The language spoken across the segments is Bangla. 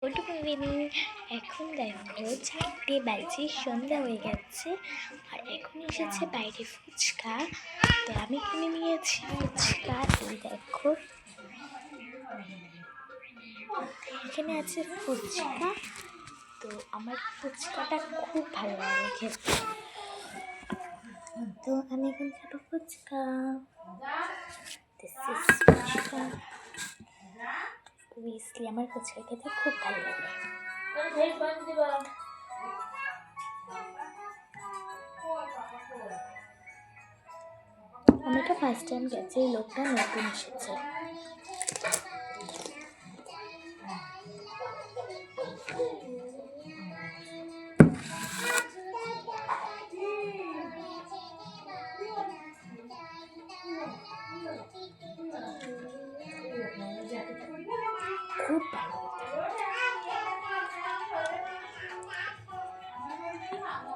Good evening. এখন দেখো 4টে বাজে, সন্ধ্যা হয়ে গেছে। আর এখন এসেছে বাইরে ফুচকা। তো আমি কিনে নিয়েছি ফুচকা। এই দেখো এখানে আছে ফুচকা। তো আমার ফুচকাটা খুব ভালো লাগে খেতে। তো আমি এখন খাবো ফুচকা। ফুচকা অবভিয়াসলি আমার ফুচকা খেতে খুব ভালো লাগে। আমি তো ফার্স্ট টাইম গেছি, এই লোকটা নতুন এসেছে। খুব ভালো।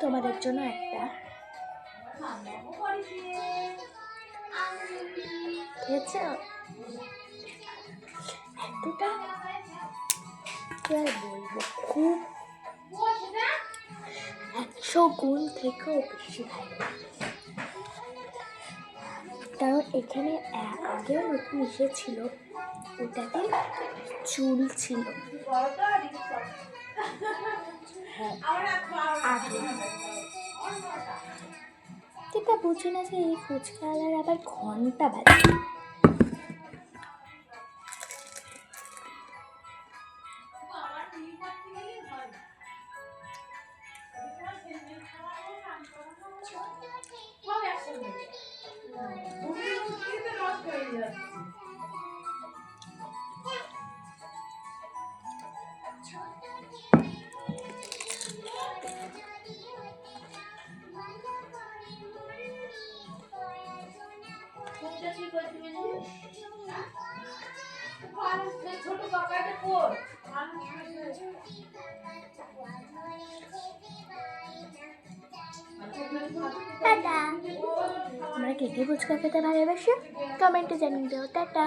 তোমাদের জন্য একটা খেয়েছো? এতটা কি আর বলবো, খুব 100 গুণ থেকেও বেশি ভালো। কারণ এখানে আগেও নতুন এসেছিল, ওটাতে চুল ছিল। হ্যাঁ, আগে যেটা বুঝি না যে এই ফুচকাওয়ালার আবার ঘন্টা বাজে। টাটা। আমরা কে কে ফুচকা খেতে ভালোবাসি কমেন্টে জানিয়ে দাও। টাটা।